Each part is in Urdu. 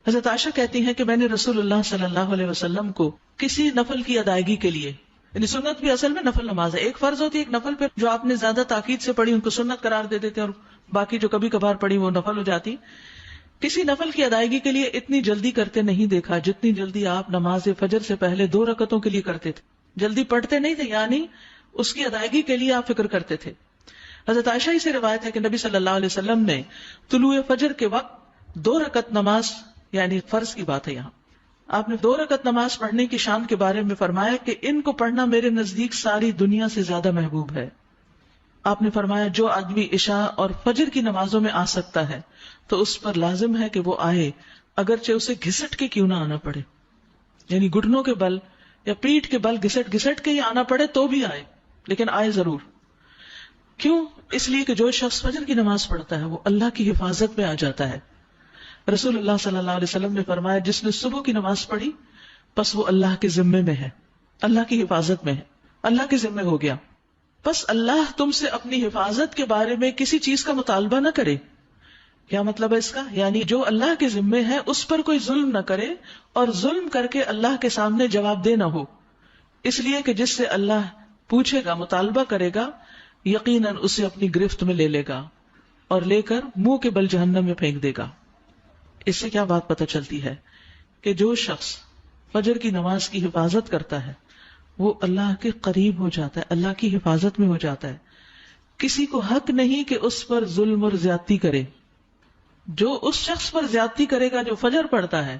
حضرت عائشہ کہتی ہیں کہ میں نے رسول اللہ صلی اللہ علیہ وسلم کو کسی نفل کی ادائیگی کے لیے، یعنی سنت بھی اصل میں نفل نماز ہے، ایک فرض ہوتی ہے ایک نفل، پہ جو آپ نے زیادہ تاکید سے پڑھی ان کو سنت قرار دے دیتے اور باقی جو کبھی کبھار پڑھی وہ نفل ہو جاتی. کسی نفل کی ادائیگی کے لیے اتنی جلدی کرتے نہیں دیکھا جتنی جلدی آپ نماز فجر سے پہلے 2 رکعتوں کے لیے کرتے تھے. جلدی پڑھتے نہیں تھے، یعنی اس کی ادائیگی کے لیے آپ فکر کرتے تھے. حضرت عائشہ ہی سے روایت ہے کہ نبی صلی اللہ علیہ وسلم نے طلوع فجر کے وقت 2 رکعت نماز، یعنی فرض کی بات ہے یہاں، آپ نے 2 رکعت نماز پڑھنے کی شان کے بارے میں فرمایا کہ ان کو پڑھنا میرے نزدیک ساری دنیا سے زیادہ محبوب ہے. آپ نے فرمایا جو آدمی عشاء اور فجر کی نمازوں میں آ سکتا ہے تو اس پر لازم ہے کہ وہ آئے، اگرچہ اسے گھسٹ کے کیوں نہ آنا پڑے، یعنی گھٹنوں کے بل یا پیٹھ کے بل گھسٹ کے ہی آنا پڑے تو بھی آئے، لیکن آئے ضرور. کیوں؟ اس لیے کہ جو شخص فجر کی نماز پڑھتا ہے وہ اللہ کی حفاظت میں آ جاتا ہے. رسول اللہ صلی اللہ علیہ وسلم نے فرمایا جس نے صبح کی نماز پڑھی پس وہ اللہ کے ذمے میں ہے، اللہ کی حفاظت میں ہے، اللہ کے ذمے ہو گیا. پس اللہ تم سے اپنی حفاظت کے بارے میں کسی چیز کا مطالبہ نہ کرے. کیا مطلب ہے اس کا؟ یعنی جو اللہ کے ذمے ہے اس پر کوئی ظلم نہ کرے اور ظلم کر کے اللہ کے سامنے جواب دہ نہ ہو، اس لیے کہ جس سے اللہ پوچھے گا، مطالبہ کرے گا، یقیناً اسے اپنی گرفت میں لے لے گا اور لے کر منہ کے بل جہنم میں پھینک دے گا. اس سے کیا بات پتہ چلتی ہے کہ جو شخص فجر کی نماز کی حفاظت کرتا ہے وہ اللہ کے قریب ہو جاتا ہے، اللہ کی حفاظت میں ہو جاتا ہے. کسی کو حق نہیں کہ اس پر ظلم اور زیادتی کرے. جو اس شخص پر زیادتی کرے گا جو فجر پڑھتا ہے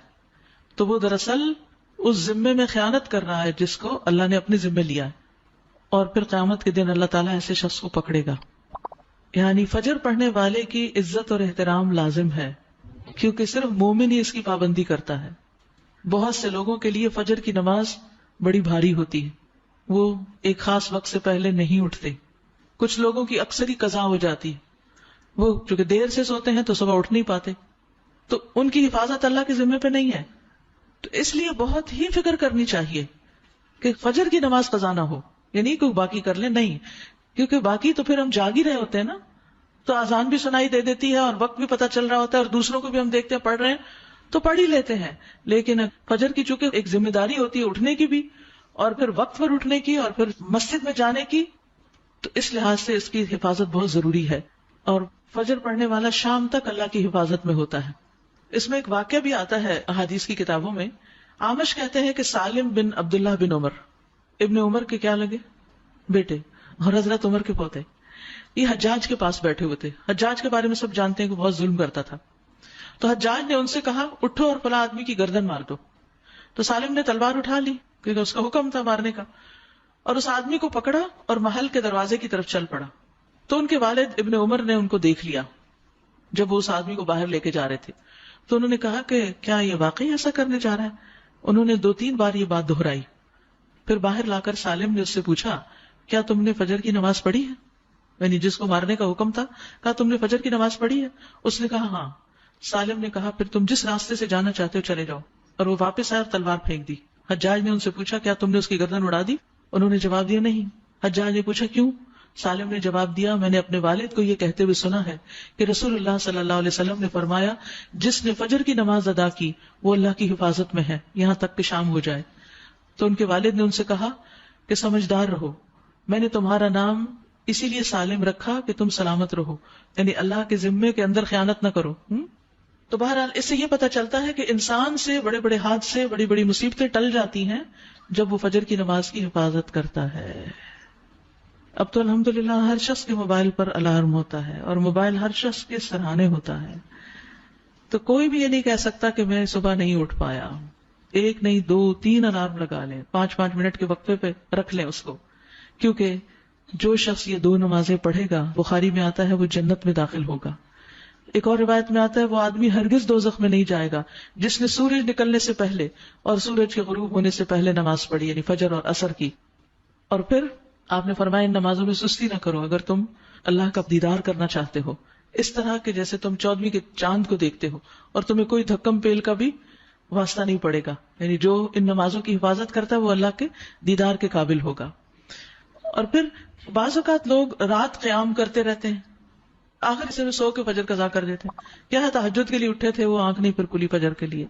تو وہ دراصل اس ذمے میں خیانت کر رہا ہے جس کو اللہ نے اپنے ذمے لیا ہے، اور پھر قیامت کے دن اللہ تعالیٰ ایسے شخص کو پکڑے گا. یعنی فجر پڑھنے والے کی عزت اور احترام لازم ہے، کیونکہ صرف مومن ہی اس کی پابندی کرتا ہے. بہت سے لوگوں کے لیے فجر کی نماز بڑی بھاری ہوتی ہے، وہ ایک خاص وقت سے پہلے نہیں اٹھتے. کچھ لوگوں کی اکثر ہی قضا ہو جاتی ہے، وہ چونکہ دیر سے سوتے ہیں تو صبح اٹھ نہیں پاتے، تو ان کی حفاظت اللہ کے ذمہ پہ نہیں ہے. تو اس لیے بہت ہی فکر کرنی چاہیے کہ فجر کی نماز قضا نہ ہو، یعنی کوئی باقی کر لے، نہیں، کیونکہ باقی تو پھر ہم جاگ ہی رہے ہوتے ہیں نا، تو اذان بھی سنائی دے دیتی ہے اور وقت بھی پتہ چل رہا ہوتا ہے اور دوسروں کو بھی ہم دیکھتے ہیں پڑھ رہے ہیں تو پڑھ ہی لیتے ہیں. لیکن فجر کی چونکہ ایک ذمہ داری ہوتی ہے اٹھنے کی بھی، اور پھر وقت پر اٹھنے کی، اور پھر مسجد میں جانے کی، تو اس لحاظ سے اس کی حفاظت بہت ضروری ہے. اور فجر پڑھنے والا شام تک اللہ کی حفاظت میں ہوتا ہے. اس میں ایک واقعہ بھی آتا ہے احادیث کی کتابوں میں. عامش کہتے ہیں کہ سالم بن عبداللہ بن عمر، ابن عمر کے کیا لگے؟ بیٹے، اور حضرت عمر کے پوتے، یہ حجاج کے پاس بیٹھے ہوئے تھے. حجاج کے بارے میں سب جانتے ہیں کہ بہت ظلم کرتا تھا. تو حجاج نے ان سے کہا اٹھو اور فلاں آدمی کی گردن مار دو. تو سالم نے تلوار اٹھا لی کیونکہ اس کا حکم تھا مارنے کا، اور اس آدمی کو پکڑا اور محل کے دروازے کی طرف چل پڑا. تو ان کے والد ابن عمر نے ان کو دیکھ لیا جب وہ اس آدمی کو باہر لے کے جا رہے تھے. تو انہوں نے کہا کہ کیا یہ واقعی ایسا کرنے جا رہا ہے؟ انہوں نے 2-3 بار یہ بات دہرائی. پھر باہر لا کر سالم نے اس سے پوچھا کیا تم نے فجر کی نماز پڑھی ہے؟ یعنی جس کو مارنے کا حکم تھا، کہا تم نے فجر کی نماز پڑھی ہے؟ اس نے کہا ہاں. سالم نے کہا پھر تم جس راستے سے جانا چاہتے ہو چلے جاؤ. اور وہ واپس آئے اور تلوار پھینک دی. حجاج نے ان سے پوچھا کیا تم نے اس کی گردن اڑا دی؟ انہوں نے جواب دیا نہیں. حجاج نے پوچھا کیوں؟ سالم نے جواب دیا میں نے اپنے والد کو یہ کہتے ہوئے سنا ہے کہ رسول اللہ صلی اللہ علیہ وسلم نے فرمایا جس نے فجر کی نماز ادا کی وہ اللہ کی حفاظت میں ہے یہاں تک کہ شام ہو جائے. تو ان کے والد نے ان سے کہا کہ سمجھدار رہو، میں نے تمہارا نام اسی لیے سالم رکھا کہ تم سلامت رہو، یعنی اللہ کے ذمے کے اندر خیانت نہ کرو. تو بہرحال اس سے یہ پتہ چلتا ہے کہ انسان سے بڑے بڑے حادثے، بڑی بڑی مصیبتیں ٹل جاتی ہیں جب وہ فجر کی نماز کی حفاظت کرتا ہے. اب تو الحمدللہ ہر شخص کے موبائل پر الارم ہوتا ہے اور موبائل ہر شخص کے سرہانے ہوتا ہے، تو کوئی بھی یہ نہیں کہہ سکتا کہ میں صبح نہیں اٹھ پایا. 1 نہیں 2 3 الارم لگا لیں، 5 منٹ کے وقفے پہ رکھ لیں اس کو، کیونکہ جو شخص یہ 2 نمازیں پڑھے گا، بخاری میں آتا ہے، وہ جنت میں داخل ہوگا. ایک اور روایت میں آتا ہے وہ آدمی ہرگز دوزخ میں نہیں جائے گا جس نے سورج نکلنے سے پہلے اور سورج کے غروب ہونے سے پہلے نماز پڑھی، یعنی فجر اور عصر کی. اور پھر آپ نے فرمایا ان نمازوں میں سستی نہ کرو اگر تم اللہ کا دیدار کرنا چاہتے ہو، اس طرح کہ جیسے تم 14ویں کے چاند کو دیکھتے ہو اور تمہیں کوئی دھکم پیل کا بھی واسطہ نہیں پڑے گا. یعنی جو ان نمازوں کی حفاظت کرتا ہے وہ اللہ کے دیدار کے قابل ہوگا. اور پھر بعض اوقات لوگ رات قیام کرتے رہتے ہیں. آخر سے سو کے فجر قضا کر دیتے ہیں. کیا ہے تہجد کے لیے اٹھے تھے وہ آنکھ نہیں پھر کھلی فجر کے لیے.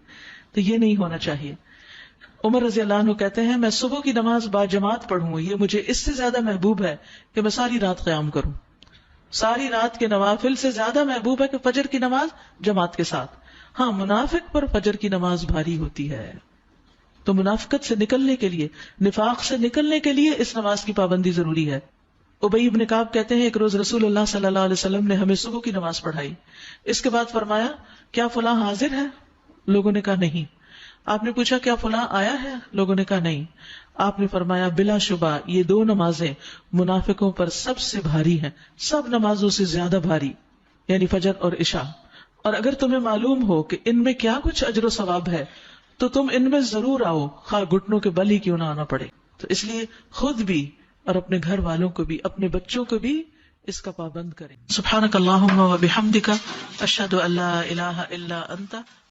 تو یہ نہیں ہونا چاہیے. عمر رضی اللہ عنہ کہتے ہیں میں صبح کی نماز با جماعت پڑھوں یہ مجھے اس سے زیادہ محبوب ہے کہ میں ساری رات قیام کروں. ساری رات کے نوافل سے زیادہ محبوب ہے کہ فجر کی نماز جماعت کے ساتھ. ہاں منافق پر فجر کی نماز بھاری ہوتی ہے, تو منافقت سے نکلنے کے لیے, نفاق سے نکلنے کے لیے اس نماز کی پابندی ضروری ہے. ابی بن کعب کہتے ہیں ایک روز رسول اللہ صلی اللہ علیہ وسلم نے ہمیں صبح کی نماز پڑھائی. اس کے بعد فرمایا کیا فلاں حاضر ہے؟ لوگوں نے کہا نہیں. آپ نے پوچھا کیا فلاں آیا ہے؟ لوگوں نے کہا نہیں. آپ نے فرمایا بلا شبہ یہ دو نمازیں منافقوں پر سب سے بھاری ہیں, سب نمازوں سے زیادہ بھاری, یعنی فجر اور عشاء. اور اگر تمہیں معلوم ہو کہ ان میں کیا کچھ اجر و ثواب ہے تو تم ان میں ضرور آؤ, خواہ گھٹنوں کے بل ہی کیوں نہ آنا پڑے. تو اس لیے خود بھی اور اپنے گھر والوں کو بھی, اپنے بچوں کو بھی اس کا پابند کریں. سبحانک اللہم و بحمدک اشہد ان لا الہ الا انت